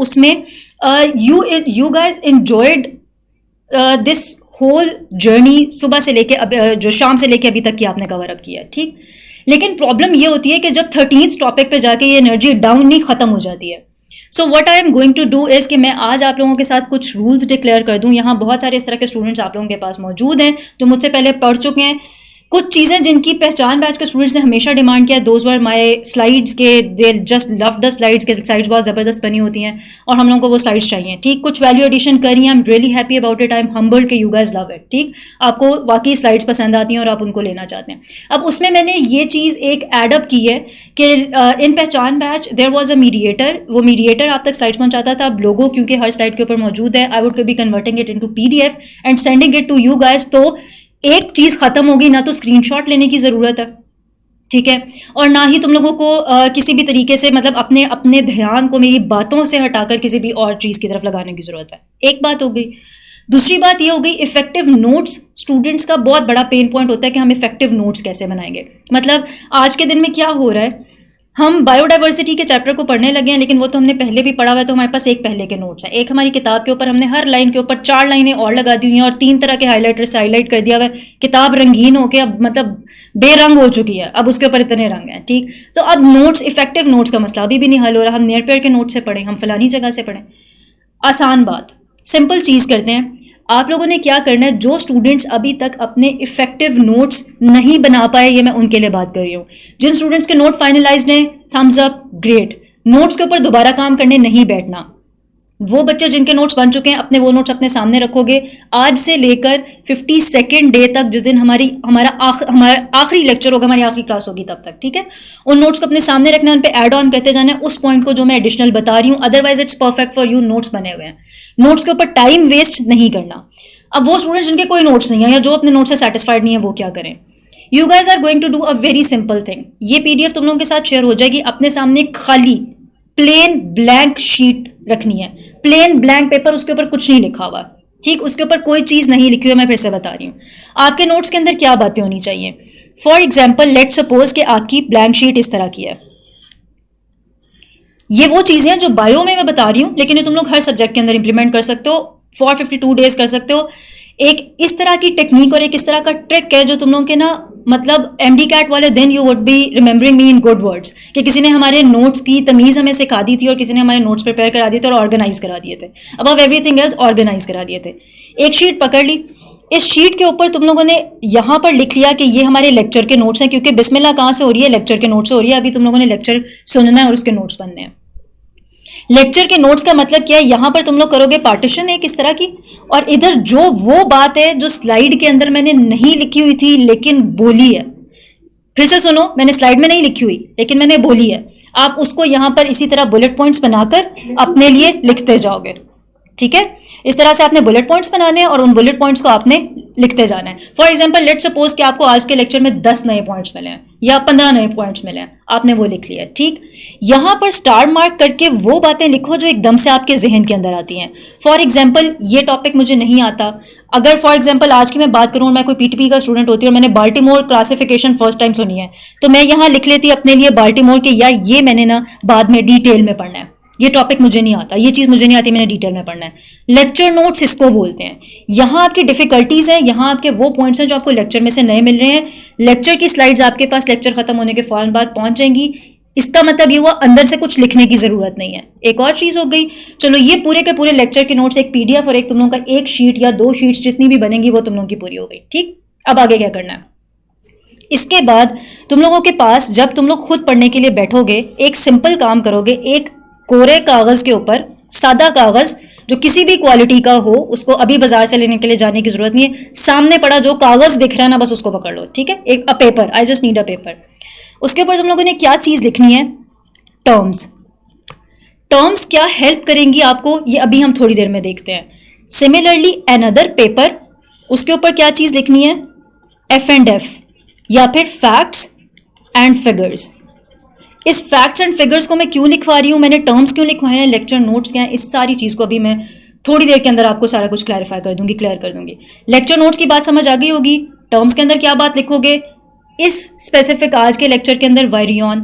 उसमें you guys enjoyed this whole journey, सुबह से लेके अब जो शाम से लेके अभी तक की आपने कवर अप किया है, ठीक। लेकिन प्रॉब्लम ये होती है कि जब 13th टॉपिक पे जाके ये एनर्जी डाउन नहीं खत्म हो जाती है। So what I am going to do is कि मैं आज आप लोगों के साथ कुछ रूल्स डिक्लेयर कर दूं। यहाँ बहुत सारे इस तरह के स्टूडेंट्स आप लोगों के पास मौजूद हैं जो मुझसे पहले पढ़ चुके हैं। कुछ चीज़ें जिनकी पहचान बैच के स्टूडेंट्स ने हमेशा डिमांड किया, दोज वर माय स्लाइड्स के, they just love the slides के, स्लाइड्स बहुत ज़बरदस्त बनी होती हैं और हम लोगों को वो स्लाइड्स चाहिए, ठीक। कुछ वैल्यू एडिशन करी, I am really happy about it, I am humbled कि यू गाइस लव इट, ठीक। आपको वाकई स्लाइड्स पसंद आती हैं और आप उनको लेना चाहते हैं। अब उसमें मैंने ये चीज़ एक एडअप की है कि in Pehchaan batch there was a mediator, वो मीडिएटर आप तक स्लाइड्स पहुंचाता था। अब लोगो क्योंकि हर स्लाइड के ऊपर मौजूद है, I would be converting it into PDF and sending it to you guys. तो एक चीज खत्म होगी, ना तो स्क्रीनशॉट लेने की जरूरत है, ठीक है, और ना ही तुम लोगों को किसी भी तरीके से मतलब अपने अपने ध्यान को मेरी बातों से हटाकर किसी भी और चीज की तरफ लगाने की जरूरत है। एक बात हो गई। दूसरी बात ये हो गई इफेक्टिव नोट्स। स्टूडेंट्स का बहुत बड़ा पेन पॉइंट होता है कि हम इफेक्टिव नोट्स कैसे बनाएंगे। मतलब आज के दिन में क्या हो रहा है, हम बायोडाइवर्सिटी के चैप्टर को पढ़ने लगे हैं, लेकिन वो तो हमने पहले भी पढ़ा हुआ है, तो हमारे पास एक पहले के नोट्स हैं। एक हमारी किताब के ऊपर हमने हर लाइन के ऊपर 4 लाइनें और लगा दी हुई हैं और 3 तरह के हाईलाइटर से हाईलाइट कर दिया हुआ है। किताब रंगीन होके अब मतलब बेरंग हो चुकी है, अब उसके ऊपर इतने रंग हैं, ठीक। तो अब नोट्स, इफेक्टिव नोट्स का मसला अभी भी नहीं हल हो रहा। हम नियर पेयर के नोट से पढ़ें, हम फलानी जगह से पढ़ें। आसान बात, सिंपल चीज़ करते हैं। आप लोगों ने क्या करना है, जो स्टूडेंट्स अभी तक अपने इफेक्टिव नोट्स नहीं बना पाए, ये मैं उनके लिए बात कर रही हूँ। जिन स्टूडेंट्स के नोट फाइनलाइज्ड हैं, थम्स अप, ग्रेट। नोट्स के ऊपर दोबारा काम करने नहीं बैठना। वो बच्चे जिनके नोट्स बन चुके हैं, अपने वो नोट्स अपने सामने रखोगे। आज से लेकर 52nd डे तक, जिस दिन हमारा आखिरी लेक्चर होगा, हमारी आखिरी क्लास होगी, तब तक, ठीक है। उन नोट्स को अपने सामने रखना है, उन पे ऐड ऑन करते जाना है उस पॉइंट को जो मैं एडिशनल बता रही हूँ। Otherwise it's perfect for you. Notes बने हुए हैं, नोट्स के ऊपर टाइम वेस्ट नहीं करना। अब वो स्टूडेंट्स जिनके कोई नोट्स नहीं है या जो अपने नोट्स से सेटिस्फाइड नहीं है, वो क्या करें। You guys are going to do a very simple thing. ये PDF तुम लोगों के साथ शेयर हो जाएगी। अपने सामने खाली प्लेन ब्लैंक शीट रखनी है, प्लेन ब्लैंक पेपर, उसके ऊपर कुछ नहीं लिखा हुआ, ठीक। उसके ऊपर कोई चीज नहीं लिखी हुई। मैं फिर से बता रही हूँ आपके नोट्स के अंदर क्या बातें होनी चाहिए। फॉर एग्जाम्पल लेट सपोज कि आपकी ब्लैंक शीट इस तरह की है। ये वो चीजें हैं जो बायो में मैं बता रही हूँ, लेकिन ये तुम लोग हर सब्जेक्ट के अंदर इंप्लीमेंट कर सकते हो, फॉर 52 डेज कर सकते हो। एक इस तरह की टेक्निक और एक इस तरह का ट्रिक है जो तुम लोगों के ना मतलब MD कैट वाले दिन you would be remembering me in good words, कि किसी ने हमारे नोट्स की तमीज़ हमें सिखा दी थी और किसी ने हमारे नोट्स प्रिपेयर करा दिए थे और ऑर्गेनाइज करा दिए थे। अबव एवरीथिंग एल्स ऑर्गेनाइज करा दिए थे। एक शीट पकड़ ली, इस शीट के ऊपर तुम लोगों ने यहाँ पर लिख लिया कि ये हमारे लेक्चर के नोट्स हैं, क्योंकि बिस्मिल्लाह कहाँ से हो रही है, लेक्चर के नोट्स से हो रही है। अभी तुम लोगों ने लेक्चर सुनना है और उसके नोट्स बनने हैं। लेक्चर के नोट्स का मतलब क्या है, यहां पर तुम लोग करोगे पार्टीशन एक इस तरह की, और इधर जो वो बात है जो स्लाइड के अंदर मैंने नहीं लिखी हुई थी लेकिन बोली है। फिर से सुनो, मैंने स्लाइड में नहीं लिखी हुई लेकिन मैंने बोली है, आप उसको यहां पर इसी तरह बुलेट पॉइंट्स बनाकर अपने लिए लिखते जाओगे, ठीक है। इस तरह से आपने बुलेट पॉइंट्स बनाने हैं और उन बुलेट पॉइंट्स को आपने लिखते जाना है। फॉर एग्जांपल लेट सपोज कि आपको आज के लेक्चर में 10 नए पॉइंट्स मिले हैं या 15 नए पॉइंट्स मिले हैं, आपने वो लिख लिया, ठीक। यहां पर स्टार मार्क करके वो बातें लिखो जो एकदम से आपके जहन के अंदर आती हैं। फॉर एग्जाम्पल ये टॉपिक मुझे नहीं आता, अगर फॉर एग्जाम्पल आज की मैं बात करूं, मैं कोई PTP का स्टूडेंट होती और मैंने बाल्टीमोर क्लासिफिकेशन फर्स्ट टाइम सुनी है, तो मैं यहाँ लिख लेती अपने लिए बाल्टीमोर के, यार ये मैंने ना बाद में डिटेल में पढ़ना है, ये टॉपिक मुझे नहीं आता, ये चीज़ मुझे नहीं आती, मैंने डिटेल में पढ़ना है। लेक्चर नोट्स इसको बोलते हैं। यहाँ आपकी डिफिकल्टीज है, यहाँ आपके वो पॉइंट्स हैं जो आपको लेक्चर में से नए मिल रहे हैं। लेक्चर की स्लाइड्स आपके पास लेक्चर खत्म होने के फौरन बाद पहुंच जाएंगी। इसका मतलब ये हुआ अंदर से कुछ लिखने की जरूरत नहीं है। एक और चीज हो गई, चलो ये पूरे के पूरे लेक्चर के नोट्स एक PDF और एक तुम लोगों का एक शीट या 2 शीट्स जितनी भी बनेंगी वो तुम लोगों की पूरी हो गई, ठीक। अब आगे क्या करना है, इसके बाद तुम लोगों के पास जब तुम लोग खुद पढ़ने के लिए बैठोगे, एक सिंपल काम करोगे। एक कोरे कागज के ऊपर, सादा कागज जो किसी भी क्वालिटी का हो, उसको अभी बाजार से लेने के लिए जाने की जरूरत नहीं है, सामने पड़ा जो कागज दिख रहा है ना, बस उसको पकड़ लो, ठीक है। एक paper, I just need a paper. उसके ऊपर तुम लोगों ने क्या चीज लिखनी है, टर्म्स। टर्म्स क्या हेल्प करेंगी आपको, ये अभी हम थोड़ी देर में देखते हैं। सिमिलरली अनदर पेपर, उसके ऊपर क्या चीज लिखनी है, F&F या फिर फैक्ट्स एंड फिगर्स। इस फैक्ट्स एंड फिगर्स को मैं क्यों लिखवा रही हूं, मैंने टर्म्स क्यों लिखवाए हैं, लेक्चर नोट्स क्या है, इस सारी चीज को अभी मैं थोड़ी देर के अंदर आपको सारा कुछ क्लैरिफाई कर दूंगी, क्लियर कर दूंगी। लेक्चर नोट्स की बात समझ आ गई होगी। टर्म्स के अंदर क्या बात लिखोगे, इस स्पेसिफिक आज के लेक्चर के अंदर वायरियन,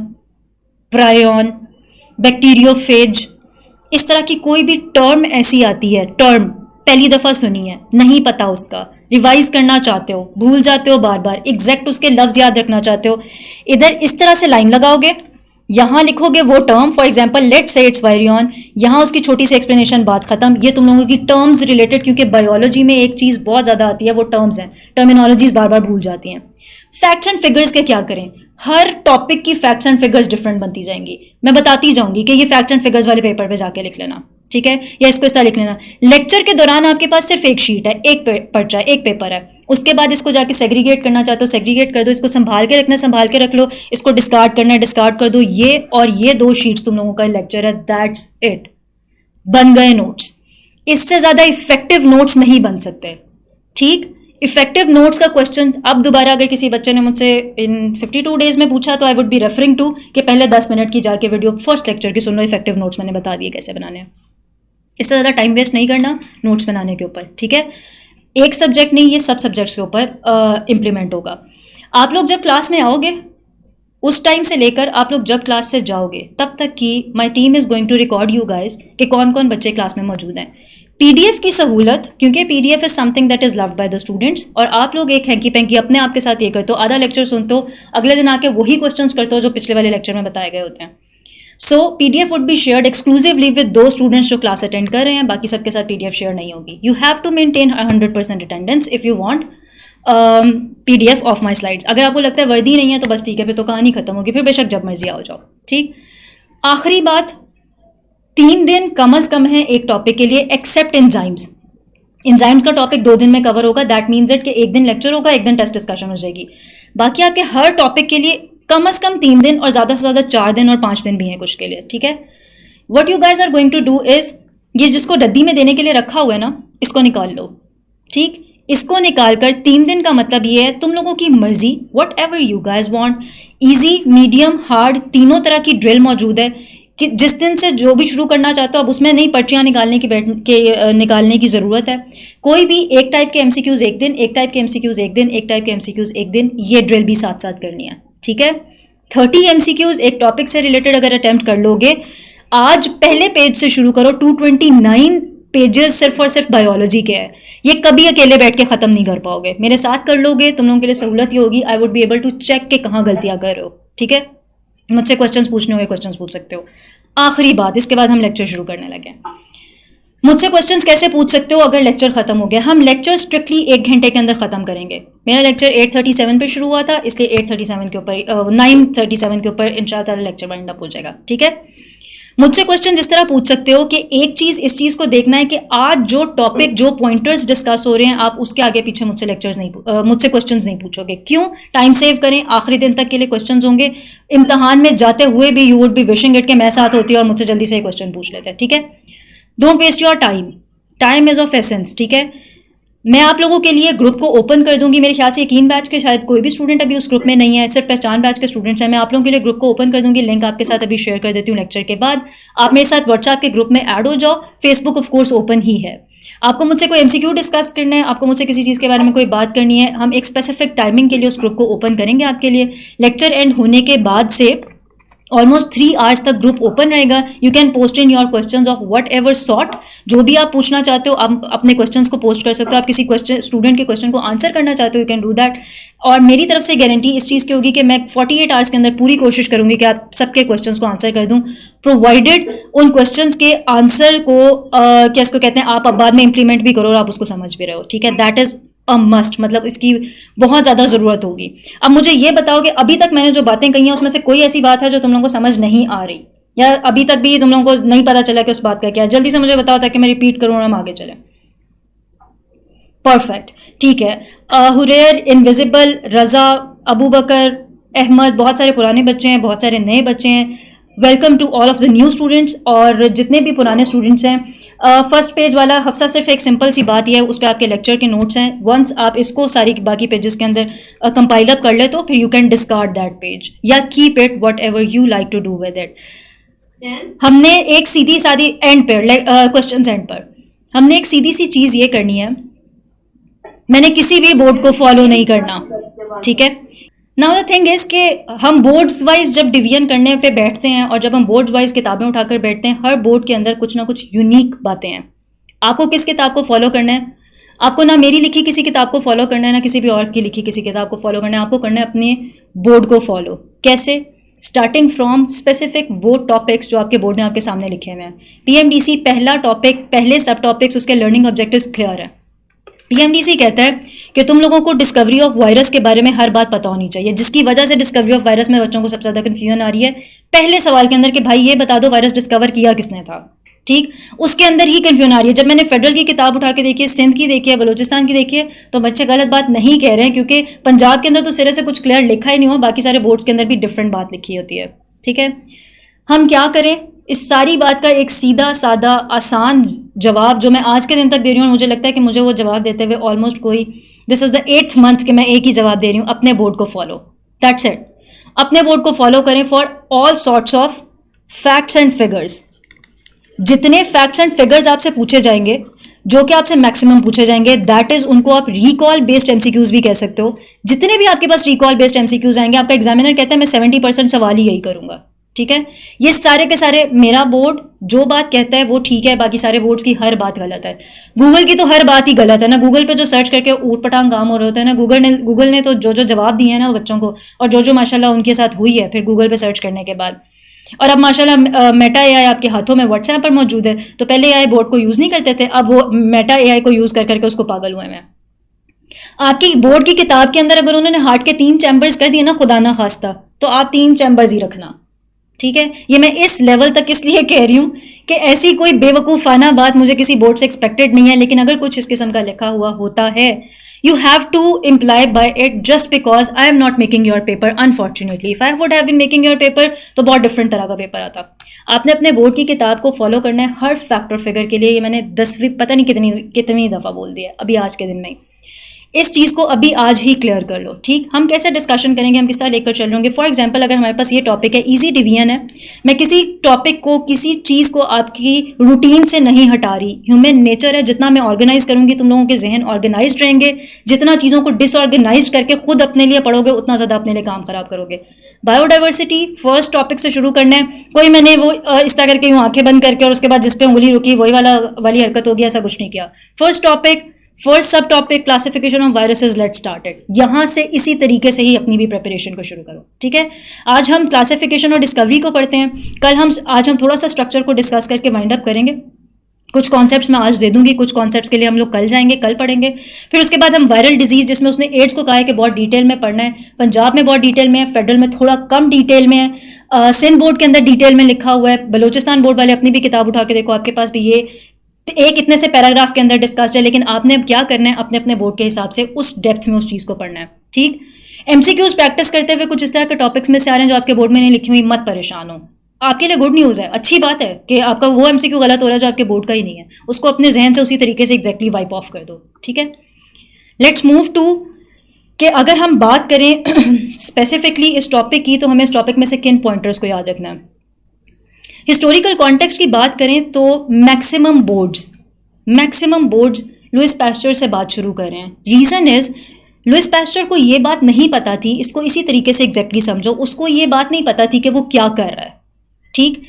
प्रायन, बैक्टीरियोफेज, इस तरह की कोई भी टर्म ऐसी आती है, टर्म पहली दफा सुनी है, नहीं पता उसका, रिवाइज करना चाहते हो, भूल जाते हो बार बार, एग्जैक्ट उसके लफ्ज याद रखना चाहते हो, इधर इस तरह से लाइन लगाओगे, यहाँ लिखोगे वो टर्म, फॉर एग्जाम्पल लेट से इट्स वायरियन, यहाँ उसकी छोटी सी एक्सप्लेनेशन, बात खत्म। ये तुम लोगों की टर्म्स रिलेटेड, क्योंकि बायोलॉजी में एक चीज बहुत ज्यादा आती है, वो टर्म्स हैं, टर्मिनोलॉजीज बार बार भूल जाती हैं। फैक्ट्स एंड फिगर्स के क्या करें, हर टॉपिक की फैक्ट्स एंड फिगर्स डिफरेंट बनती जाएंगी, मैं बताती जाऊंगी कि ये फैक्ट्स एंड फिगर्स वाले पेपर पे जाके लिख लेना, ठीक है, या इसको इस तरह लिख लेना। लेक्चर के दौरान आपके पास सिर्फ एक शीट है, एक पर्चा, एक पेपर है, उसके बाद इसको जाके सेग्रीगेट करना चाहते हो सेग्रीगेट कर दो, इसको संभाल के रखना है संभाल के रख लो, इसको डिस्कार्ड करना है डिस्कार्ड कर दो, ये और ये 2 शीट्स तुम लोगों का लेक्चर है, दैट्स इट, बन गए नोट्स। इससे ज्यादा इफेक्टिव नोट्स नहीं बन सकते, ठीक। इफेक्टिव नोट्स का क्वेश्चन अब दोबारा अगर किसी बच्चे ने मुझसे इन 52 डेज में पूछा तो I would be referring to कि पहले 10 मिनट की जाके वीडियो फर्स्ट लेक्चर की सुन लो, इफेक्टिव नोट्स मैंने बता दिए कैसे बनाने हैं। इससे ज़्यादा टाइम वेस्ट नहीं करना नोट्स बनाने के ऊपर, ठीक है। एक सब्जेक्ट नहीं, ये सब सब्जेक्ट्स के ऊपर इम्प्लीमेंट होगा। आप लोग जब क्लास में आओगे उस टाइम से लेकर आप लोग जब क्लास से जाओगे तब तक की my team is going to record you guys कि कौन कौन बच्चे क्लास में मौजूद हैं। पीडीएफ की सहूलत, क्योंकि PDF is something that is loved by the students, और आप लोग एक हैंकी पैंकी अपने आप के साथ ये करते हो, आधा लेक्चर सुनते हो, अगले दिन आके वही क्वेश्चंस करते हो जो पिछले वाले लेक्चर में बताए गए होते हैं। So PDF would be shared exclusively with those students जो क्लास अटेंड कर रहे हैं, बाकी सबके साथ पीडीएफ शेयर नहीं होगी। You have to maintain 100% attendance if you want PDF of my slides. अगर आपको लगता है वर्दी नहीं है तो बस ठीक है, फिर तो कहानी खत्म होगी, फिर बेशक जब मर्जी आओ जाओ, ठीक। आखिरी बात, 3 दिन कम अज कम है एक टॉपिक के लिए, एक्सेप्ट एंजाइम्स। एंजाइम्स का टॉपिक 2 दिन में कवर होगा, दैट मीन्स इट कि एक दिन लेक्चर होगा, एक दिन टेस्ट डिस्कशन हो जाएगी। बाकी आपके हर टॉपिक के लिए कम अज कम 3 दिन और ज़्यादा से ज़्यादा 4 दिन और 5 दिन भी हैं कुछ के लिए, ठीक है। What you guys are going to do is, ये जिसको रद्दी में देने के लिए रखा हुआ है ना, इसको निकाल लो, ठीक। इसको निकाल कर 3 दिन का मतलब ये है तुम लोगों की मर्जी, what ever you guys want, easy medium hard तीनों तरह की ड्रिल मौजूद है कि जिस दिन से जो भी शुरू करना चाहते हो, अब उसमें नहीं पर्चियाँ निकालने निकालने की ज़रूरत है। कोई भी एक टाइप के एमसीक्यूज़ एक दिन, एक टाइप के एमसीक्यूज़ एक दिन, एक टाइप के एमसीक्यूज़ एक दिन, ये ड्रिल भी साथ साथ करनी है, ठीक है। 30 एमसीक्यूज़ एक टॉपिक से रिलेटेड अगर अटेम्प्ट कर लोगे, आज पहले पेज से शुरू करो, 229 पेजेस सिर्फ और सिर्फ बायोलॉजी के हैं, ये कभी अकेले बैठ के ख़त्म नहीं कर पाओगे, मेरे साथ कर लोगे, तुम लोगों के लिए सहूलत ये होगी, I would be able to check के कहाँ गलतियाँ कर रहे हो, ठीक है। मुझसे क्वेश्चंस पूछने होंगे, क्वेश्चंस पूछ सकते हो। आखिरी बात, इसके बाद हम लेक्चर शुरू करने लगे। मुझसे क्वेश्चंस कैसे पूछ सकते हो अगर लेक्चर खत्म हो गया? हम लेक्चर स्ट्रिक्टली 1 घंटे के अंदर खत्म करेंगे। मेरा लेक्चर 8:37 पे शुरू हुआ था, इसलिए 8:37 के ऊपर 9:37 के ऊपर इंशाअल्लाह लेक्चर वाइंड अप हो जाएगा, ठीक है। मुझसे क्वेश्चन इस तरह पूछ सकते हो कि एक चीज़ इस चीज़ को देखना है कि आज जो टॉपिक जो पॉइंटर्स डिस्कस हो रहे हैं, आप उसके आगे पीछे मुझसे मुझसे क्वेश्चंस नहीं पूछोगे। क्यों? टाइम सेव करें, आखिरी दिन तक के लिए क्वेश्चंस होंगे। इम्तहान में जाते हुए भी you would be wishing it के मैं साथ होती और मुझसे जल्दी से क्वेश्चन पूछ लेते हैं, ठीक है। Don't waste your time, time is of essence, ठीक है। मैं आप लोगों के लिए ग्रुप को ओपन कर दूंगी, मेरे ख्याल से यकीन बैच के शायद कोई भी स्टूडेंट अभी उस ग्रुप में नहीं है, सिर्फ पहचान बैच के स्टूडेंट्स हैं। मैं आप लोगों के लिए ग्रुप को ओपन कर दूंगी, लिंक आपके साथ अभी शेयर कर देती हूँ लेक्चर के बाद। आप मेरे साथ व्हाट्सएप के ग्रुप में ऐड हो जाओ, फेसबुक ऑफ कोर्स ओपन ही है। आपको मुझसे कोई एमसीक्यू डिस्कस करना है, आपको मुझसे किसी चीज़ के बारे में कोई बात करनी है, हम एक स्पेसिफिक टाइमिंग के लिए उस ग्रुप को ओपन करेंगे आपके लिए। लेक्चर एंड होने के बाद से ऑलमोस्ट 3 आवर्स तक ग्रुप ओपन रहेगा। You can post in your questions of what ever sort, जो भी आप पूछना चाहते हो आप अपने क्वेश्चंस को पोस्ट कर सकते हो। आप किसी क्वेश्चन स्टूडेंट के क्वेश्चन को आंसर करना चाहते हो, यू कैन डू दैट। और मेरी तरफ से गारंटी इस चीज़ की होगी कि मैं 48 आवर्स के अंदर पूरी कोशिश करूंगी कि आप सबके क्वेश्चंस को आंसर कर दूं, प्रोवाइडेड उन क्वेश्चंस के आंसर को क्या इसको कहते हैं, आप अब बाद में इंप्लीमेंट भी करो और आप उसको समझ भी रहे हो, ठीक है। दैट इज अ मस्ट, मतलब इसकी बहुत ज़्यादा ज़रूरत होगी। अब मुझे ये बताओ कि अभी तक मैंने जो बातें कही हैं उसमें से कोई ऐसी बात है जो तुम लोगों को समझ नहीं आ रही, या अभी तक भी तुम लोगों को नहीं पता चला कि उस बात का क्या है? जल्दी से मुझे बताओ ताकि मैं रिपीट करूँ और हम आगे चलें। परफेक्ट, ठीक है। हुरैर, इनविजिबल, रज़ा, अबू बकर, अहमद, बहुत सारे पुराने बच्चे हैं, बहुत सारे नए बच्चे हैं। Welcome to all of the new students, और जितने भी पुराने स्टूडेंट्स हैं। फर्स्ट पेज वाला हफ्सा सिर्फ एक सिंपल सी बात यह है, उस पर आपके लेक्चर के नोट्स हैं। वंस आप इसको सारी बाकी पेजेस के अंदर कंपाइल अप कर ले तो फिर you can discard that page या keep it whatever you like to do with it. हमने एक सीधी सादी एंड पर क्वेश्चन एंड पर हमने एक सीधी सी चीज़ ये करनी है, मैंने किसी भी बोर्ड को फॉलो नहीं करना, ठीक है। नाउ द थिंग इज कि हम बोर्ड्स वाइज जब डिवीजन करने पे बैठते हैं और जब हम बोर्ड्स वाइज किताबें उठाकर बैठते हैं, हर बोर्ड के अंदर कुछ ना कुछ यूनिक बातें हैं। आपको किस किताब को फॉलो करना है? आपको ना मेरी लिखी किसी किताब को फॉलो करना है, ना किसी भी और की लिखी किसी किताब को फॉलो करना है। आपको करना है अपने बोर्ड को फॉलो। कैसे? स्टार्टिंग फ्रॉम स्पेसिफिक वो टॉपिक्स जो आपके बोर्ड ने आपके सामने लिखे हुए हैं। पीएमडीसी पहला टॉपिक, पहले सब टॉपिक्स, उसके लर्निंग ऑब्जेक्टिव्स क्लियर है। पीएमडीसी कहता है कि तुम लोगों को डिस्कवरी ऑफ वायरस के बारे में हर बात पता होनी चाहिए। जिसकी वजह से डिस्कवरी ऑफ वायरस में बच्चों को सबसे ज़्यादा कन्फ्यूजन आ रही है पहले सवाल के अंदर कि भाई ये बता दो वायरस डिस्कवर किया किसने था। ठीक, उसके अंदर ही कन्फ्यूजन आ रही है। जब मैंने फेडरल की किताब उठा के देखी है, सिंध की देखी है, बलूचिस्तान की देखी है, तो बच्चे गलत बात नहीं कह रहे हैं, क्योंकि पंजाब के अंदर तो सिरे से कुछ क्लियर लिखा ही नहीं हुआ, बाकी सारे बोर्ड्स के अंदर भी डिफरेंट बात लिखी होती है। ठीक है, हम क्या करें? इस सारी बात का एक सीधा सादा आसान जवाब जो मैं आज के दिन तक दे रही हूँ, और मुझे लगता है कि मुझे वो जवाब देते हुए ऑलमोस्ट कोई this is the 8th month कि मैं एक ही जवाब दे रही हूँ, अपने बोर्ड को फॉलो। That's it. अपने बोर्ड को फॉलो करें for all sorts of facts and figures. जितने फैक्ट्स एंड फिगर्स आपसे पूछे जाएंगे, जो कि आपसे मैक्सिमम पूछे जाएंगे, दैट इज उनको आप रिकॉल बेस्ड एमसीक्यूज भी कह सकते हो। जितने भी आपके पास रिकॉल बेस्ड एमसीक्यूज आएंगे, आपका एग्जामिनर कहता है मैं 70% सवाल ही यही करूंगा। ठीक है, ये सारे के सारे मेरा बोर्ड जो बात कहता है वो ठीक है, बाकी सारे बोर्ड्स की हर बात गलत है। गूगल की तो हर बात ही गलत है ना। गूगल पे जो सर्च करके ऊट पटांग काम हो रहे होते हैं ना, गूगल ने तो जो जो जवाब दिए हैं ना बच्चों को, और जो जो माशाल्लाह उनके साथ हुई है फिर गूगल पे सर्च करने के बाद, और अब माशाल्लाह मेटा एआई आपके हाथों में व्हाट्सएप पर मौजूद है। तो पहले एआई बोर्ड को यूज़ नहीं करते थे, अब वो मेटा एआई को यूज़ कर करके उसको पागल हुए हैं। आपकी बोर्ड की किताब के अंदर अगर उन्होंने हार्ट के 3 चैम्बर्स कर दिए ना, खुदा ना खास्ता, तो आप 3 चैम्बर्स ही रखना। ठीक है, ये मैं इस लेवल तक इसलिए कह रही हूँ कि ऐसी कोई बेवकूफ़ाना बात मुझे किसी बोर्ड से एक्सपेक्टेड नहीं है, लेकिन अगर कुछ इस किस्म का लिखा हुआ होता है, you have to imply by it just because I am not making your paper unfortunately. If I would have been making your paper तो बहुत डिफरेंट तरह का पेपर आता। आपने अपने बोर्ड की किताब को फॉलो करना है हर फैक्टर फिगर के लिए। ये मैंने 10वीं पता नहीं कितनी दफ़ा बोल दिया अभी आज के दिन में। इस चीज़ को अभी आज ही क्लियर कर लो। ठीक, हम कैसे डिस्कशन करेंगे, हम किस तरह लेकर चल रहे होंगे। फॉर एग्जांपल, अगर हमारे पास ये टॉपिक है, इजी डिवीजन है, मैं किसी टॉपिक को, किसी चीज़ को आपकी रूटीन से नहीं हटा रही। ह्यूमन नेचर है, जितना मैं ऑर्गेनाइज करूंगी तुम लोगों के जहन ऑर्गेनाइज रहेंगे। जितना चीज़ों को डिसऑर्गेनाइज करके खुद अपने लिए पढ़ोगे, उतना ज़्यादा अपने लिए काम खराब करोगे। बायोडाइवर्सिटी फर्स्ट टॉपिक से शुरू करना है। कोई मैंने वो इस तरह करके यूँ आंखें बंद करके और उसके बाद जिस पे उंगली रुकी वही वाली हरकत होगी, ऐसा कुछ नहीं किया। फर्स्ट टॉपिक, फर्स्ट सब topic, classification of viruses, late started. यहाँ से इसी तरीके से ही अपनी भी प्रिपरेशन को शुरू करो। ठीक है, आज हम क्लासिफिकेशन और डिस्कवरी को पढ़ते हैं। आज हम थोड़ा सा स्ट्रक्चर को डिस्कस करके वाइंड अप करेंगे। कुछ कॉन्सेप्ट्स मैं आज दे दूंगी, कुछ कॉन्सेप्ट्स के लिए हम लोग कल जाएंगे, कल पढ़ेंगे। फिर उसके बाद हम वायरल डिजीज, जिसमें उसने एड्स को कहा है कि बहुत डिटेल में पढ़ना है। पंजाब में बहुत डिटेल में है, फेडरल में थोड़ा कम डिटेल में है, सिंध बोर्ड के अंदर डिटेल में लिखा हुआ है। बलूचिस्तान बोर्ड वाले अपनी भी किताब उठा के देखो, आपके पास भी ये एक इतने से पैराग्राफ के अंदर डिस्कस है। लेकिन आपने अब क्या करना है, अपने अपने बोर्ड के हिसाब से उस डेप्थ में उस चीज़ को पढ़ना है। ठीक, एमसीक्यूज प्रैक्टिस करते हुए कुछ इस तरह के टॉपिक्स में से आ रहे हैं जो आपके बोर्ड में नहीं लिखी हुई, मत परेशान हो। आपके लिए गुड न्यूज़ है, अच्छी बात है कि आपका वो एमसीक्यू गलत हो रहा है जो आपके बोर्ड का ही नहीं है। उसको अपने जहन से उसी तरीके से एग्जैक्टली वाइप ऑफ कर दो। ठीक है, लेट्स मूव टू कि अगर हम बात करें स्पेसिफिकली इस टॉपिक की, तो हमें इस टॉपिक में से किन पॉइंटर्स को याद रखना है। हिस्टोरिकल कॉन्टेक्स्ट की बात करें तो मैक्सिमम बोर्ड्स लुइस पैस्चर से बात शुरू कर रहे हैं। रीज़न इज लुइस पैस्चर को ये बात नहीं पता थी, इसको इसी तरीके से एग्जैक्टली समझो, उसको ये बात नहीं पता थी कि वो क्या कर रहा है। ठीक,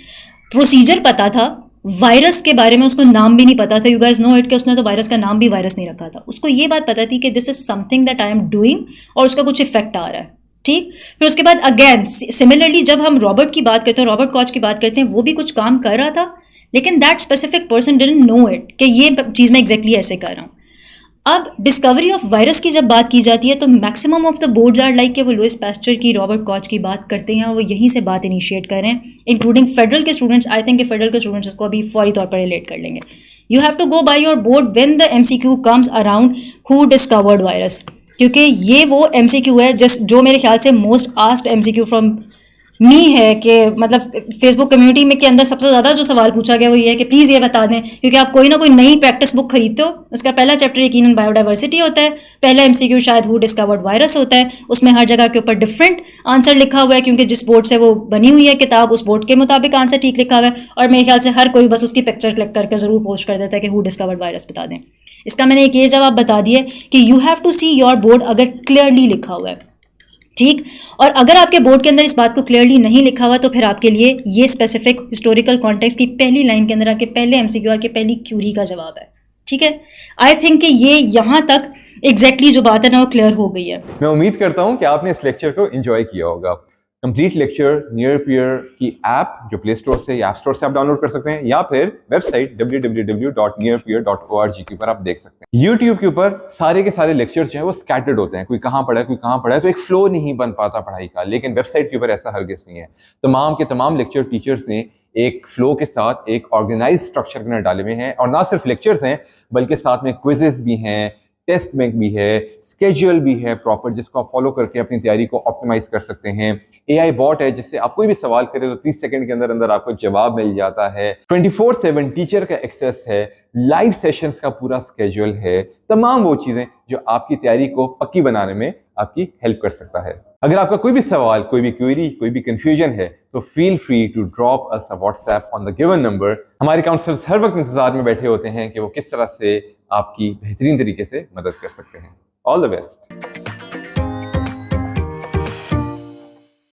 प्रोसीजर पता था, वायरस के बारे में उसको नाम भी नहीं पता था। यू गाइस नो इट कि उसने तो वायरस का नाम भी वायरस नहीं रखा था। उसको ये बात पता थी कि this is something that I am doing और उसका कुछ इफेक्ट आ रहा है। ठीक, फिर उसके बाद अगेन सिमिलरली जब हम रॉबर्ट की बात करते हैं, रॉबर्ट कॉच की बात करते हैं, वो भी कुछ काम कर रहा था, लेकिन that specific person didn't know it कि ये चीज़ मैं एग्जैक्टली ऐसे कर रहा हूँ। अब डिस्कवरी ऑफ वायरस की जब बात की जाती है तो maximum of the boards are like कि वो लुइस पैस्चर की, रॉबर्ट कॉच की बात करते हैं और वो यहीं से बात इनिशिएट कर रहे हैं, इंक्लूडिंग फेडरल के स्टूडेंट्स। आई थिंक फेडरल के स्टूडेंट्स इसको अभी फौरी तौर पर रिलेट कर लेंगे। You have to go by your board when the MCQ comes around who discovered virus, क्योंकि ये वो एमसीक्यू है जो मेरे ख्याल से most asked MCQ from me है कि मतलब फेसबुक कम्युनिटी में के अंदर सबसे ज़्यादा जो सवाल पूछा गया वो ये है कि प्लीज़ ये बता दें, क्योंकि आप कोई ना कोई नई प्रैक्टिस बुक खरीदते हो, उसका पहला चैप्टर यकीनन बायोडाइवर्सिटी होता है, पहला एमसीक्यू शायद हु डिस्कवर्ड वायरस होता है। उसमें हर जगह के ऊपर डिफरेंट आंसर लिखा हुआ है, क्योंकि जिस बोर्ड से वो बनी हुई है किताब, उस बोर्ड के मुताबिक आंसर ठीक लिखा हुआ है। और मेरे ख्याल से हर कोई बस उसकी पिक्चर क्लिक करके ज़रूर पोस्ट कर देता है कि हु डिस्कवर्ड वायरस बता दें। इसका मैंने एक ये जवाब बता दिया कि you have to see your board अगर क्लियरली लिखा हुआ है। ठीक। और अगर आपके बोर्ड के अंदर इस बात को क्लियरली नहीं लिखा हुआ तो फिर आपके लिए ये स्पेसिफिक हिस्टोरिकल कॉन्टेक्स्ट की पहली लाइन के अंदर आपके पहले एमसीक्यू की पहली क्यूरी का जवाब है। ठीक है, आई थिंक कि ये यहाँ तक एग्जैक्टली जो बात है ना वो क्लियर हो गई है। मैं उम्मीद करता हूँ कि आपने इस लेक्चर को एंजॉय किया होगा। कंप्लीट लेक्चर नियर पियर की ऐप जो प्ले स्टोर से या ऐप स्टोर से आप डाउनलोड कर सकते हैं, या फिर वेबसाइट www.nearpeer.org के ऊपर आप देख सकते हैं। YouTube के ऊपर सारे के सारे लेक्चर जो है वो स्कैटर्ड होते हैं, कोई कहाँ पढ़ा है कोई कहाँ पढ़ा है, तो एक फ्लो नहीं बन पाता पढ़ाई का। लेकिन वेबसाइट के ऊपर ऐसा हरगिज़ नहीं है। तमाम के तमाम लेक्चर टीचर्स ने एक फ्लो के साथ एक ऑर्गेनाइज स्ट्रक्चर में डाले हुए हैं, और ना सिर्फ लेक्चर्स हैं बल्कि साथ में क्विजेस भी हैं, टेस्ट बैंक भी है, स्केड्यूल भी है प्रॉपर, जिसको आप फॉलो करके अपनी तैयारी को ऑप्टिमाइज कर सकते हैं। एआई बॉट है जिससे आप कोई भी सवाल करें तो 30 सेकंड के अंदर अंदर आपको जवाब मिल जाता है। 24/7 टीचर का एक्सेस है, लाइव सेशंस का पूरा स्केड्यूल है, तमाम वो चीजें जो आपकी तैयारी को पक्की बनाने में आपकी हेल्प कर सकता है। अगर आपका कोई भी सवाल, कोई भी क्वेरी, कोई भी कंफ्यूजन है तो feel free to drop us a WhatsApp on the given number. हमारे काउंसलर्स हर वक्त इंतजार में बैठे होते हैं कि वो किस तरह से आपकी बेहतरीन तरीके से मदद कर सकते हैं। All the best.